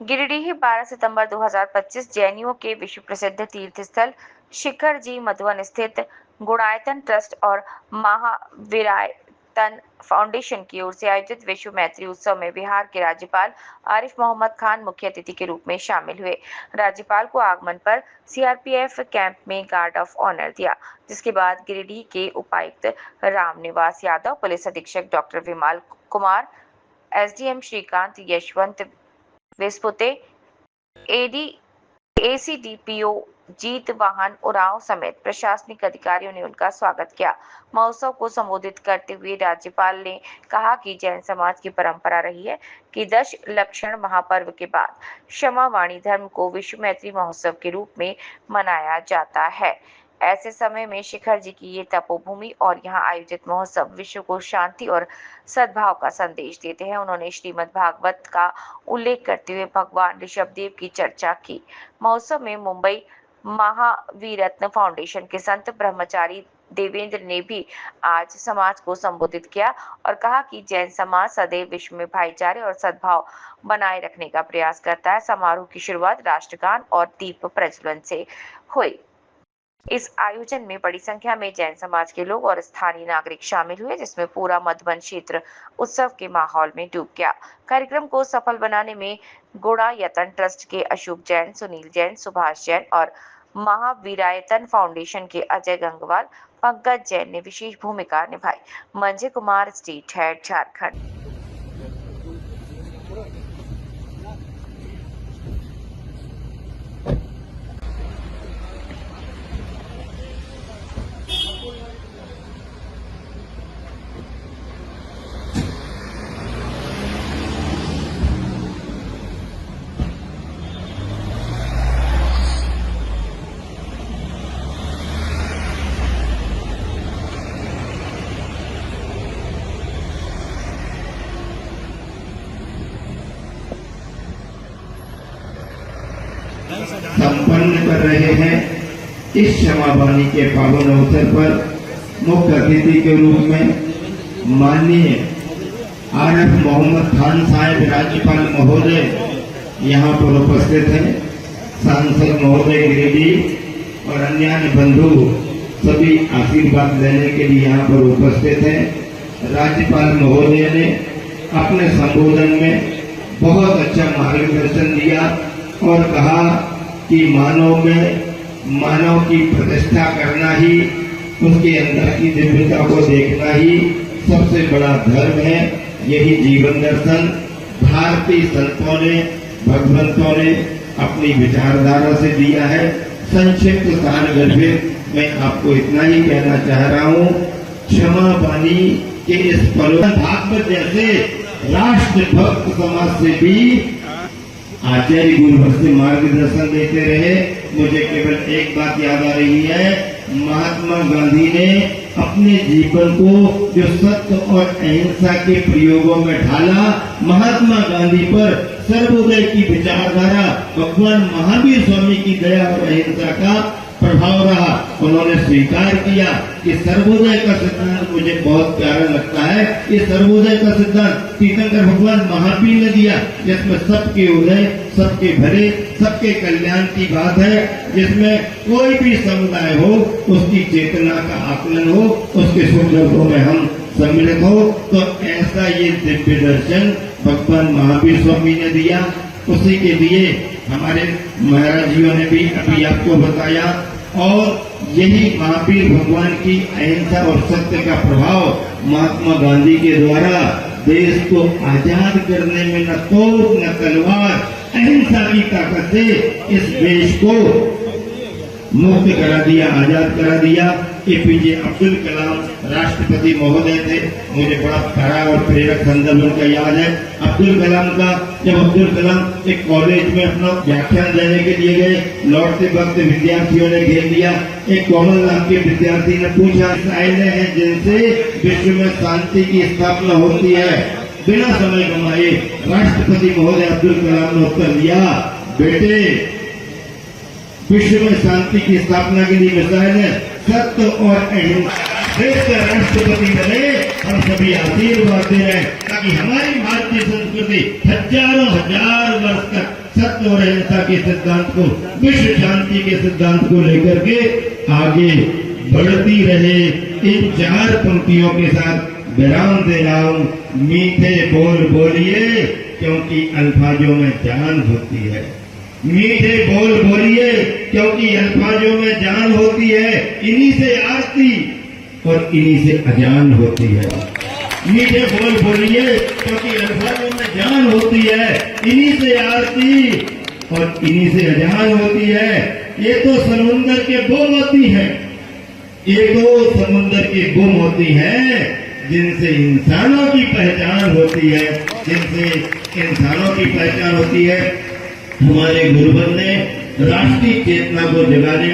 गिरिडीह 12 सितंबर 2025 जैनियों के विश्व प्रसिद्ध तीर्थ स्थल शिखर जी मधुवन स्थित गुणायतन ट्रस्ट और महावीरायतन फाउंडेशन की ओर से आयोजित विश्व मैत्री उत्सव में बिहार के राज्यपाल आरिफ मोहम्मद खान मुख्य अतिथि के रूप में शामिल हुए। राज्यपाल को आगमन पर सीआरपीएफ कैंप में गार्ड ऑफ ऑनर दिया, जिसके बाद गिरिडीह के उपायुक्त रामनिवास यादव, पुलिस अधीक्षक डॉक्टर विमल कुमार, एसडीएम श्रीकांत यशवंत विस्पुते, एसीडीपीओ जीत वाहन उरांव समेत प्रशासनिक अधिकारियों ने उनका स्वागत किया। महोत्सव को संबोधित करते हुए राज्यपाल ने कहा कि जैन समाज की परंपरा रही है कि 10 लक्षण महापर्व के बाद क्षमा वाणी धर्म को विश्व मैत्री महोत्सव के रूप में मनाया जाता है। ऐसे समय में शिखर जी की ये तपोभूमि और यहाँ आयोजित महोत्सव विश्व को शांति और सद्भाव का संदेश देते हैं। उन्होंने श्रीमद् भागवत का उल्लेख करते हुए भगवान ऋषभदेव की चर्चा की। महोत्सव में मुंबई महावीरत्न फाउंडेशन के संत ब्रह्मचारी देवेंद्र ने भी आज समाज को संबोधित किया और कहा कि जैन समाज सदैव विश्व में भाईचारे और सद्भाव बनाए रखने का प्रयास करता है। समारोह की शुरुआत राष्ट्रगान और दीप प्रज्वलन से हुई। इस आयोजन में बड़ी संख्या में जैन समाज के लोग और स्थानीय नागरिक शामिल हुए, जिसमें पूरा मधुबन क्षेत्र उत्सव के माहौल में डूब गया। कार्यक्रम को सफल बनाने में गुणायतन ट्रस्ट के अशोक जैन, सुनील जैन, सुभाष जैन और महावीरायतन फाउंडेशन के अजय गंगवाल, पंकज जैन ने विशेष भूमिका निभाई। Manjay Kumar, state head, Jharkhand. संपन्न कर रहे हैं। इस क्षमा वाणी के पावन अवसर पर मुख्य अतिथि के रूप में माननीय आरिफ मोहम्मद खान साहब राज्यपाल महोदय यहाँ पर उपस्थित हैं। सांसद महोदय गिरिडीह और अन्य बंधु सभी आशीर्वाद लेने के लिए यहाँ पर उपस्थित हैं। राज्यपाल महोदय ने अपने संबोधन में बहुत अच्छा मार्गदर्शन दिया और कहा कि मानव की प्रतिष्ठा करना ही, उसके अंदर की दिव्यता को देखना ही सबसे बड़ा धर्म है। यही जीवन दर्शन भारतीय संतों ने, भगवंतों ने अपनी विचारधारा से दिया है। संक्षिप्त सारगर्भित मैं आपको इतना ही कहना चाह रहा हूँ। क्षमा वाणी के इस भागवत जैसे राष्ट्र भक्त समाज से भी आचार्य गुरु से मार्गदर्शन देते रहे। मुझे केवल एक बात याद आ रही है, महात्मा गांधी ने अपने जीवन को जो सत्य और अहिंसा के प्रयोगों में ढाला, महात्मा गांधी पर सर्वोदय की विचारधारा, भगवान महावीर स्वामी की दया और अहिंसा का प्रभाव रहा। उन्होंने स्वीकार किया कि सर्वोदय का सिद्धांत मुझे बहुत प्यारा लगता है। ये सर्वोदय का सिद्धांत तीर्थंकर भगवान महावीर ने दिया, जिसमें सबके उदय, सबके भले, सबके कल्याण की बात है, जिसमें कोई भी समुदाय हो उसकी चेतना का आकलन हो, उसके सुख दुखों में हम सम्मिलित हो। तो ऐसा ये दिव्य दर्शन भगवान महावीर स्वामी ने दिया। उसी के लिए हमारे महाराज जियों ने भी अभी आपको बताया, और यही महावीर भगवान की अहिंसा और सत्य का प्रभाव महात्मा गांधी के द्वारा देश को आजाद करने में न तोप न तलवार, अहिंसा की ताकत से इस देश को मुक्त करा दिया, आजाद करा दिया। एपीजे अब्दुल कलाम राष्ट्रपति महोदय थे। मुझे बड़ा प्यारा और प्रेरक संदर्भ उनका याद है अब्दुल कलाम का। जब अब्दुल कलाम एक कॉलेज में अपना व्याख्यान देने के लिए गए, लौटते वक्त विद्यार्थियों ने घेर लिया। एक कॉमन नाम के विद्यार्थी ने पूछा, आइले हैं जिनसे विश्व में शांति की स्थापना होती है। बिना समय गंवाए राष्ट्रपति महोदय अब्दुल कलाम ने उत्तर दिया, बेटे विश्व में शांति की स्थापना के लिए मिसाइल है सत्य और अहिंसा। देश का राष्ट्रपति बने हम सभी आशीर्वाद दे रहे हैं ताकि हमारी भारतीय संस्कृति हजारों हजार वर्ष तक सत्य और अहिंसा के सिद्धांत को, विश्व शांति के सिद्धांत को लेकर के आगे बढ़ती रहे। इन चार पंक्तियों के साथ विराम दे रहा हूं। मीठे बोल बोलिए क्योंकि अल्फाजों में जान होती है। मीठे बोल बोलिए क्योंकि अल्फाजों में जान होती है। इन्हीं से आरती और इन्हीं से अजान होती है। मीठे बोल बोलिए क्योंकि अल्फाजों में जान होती है। इन्हीं से आरती और इन्हीं से अजान होती है। ये तो समुंदर के गुम होती है, ये तो समुंदर की गुम होती है जिनसे इंसानों की पहचान होती है, जिनसे इंसानों की पहचान होती है। हमारे गुरुवर ने राष्ट्रीय चेतना को जगाने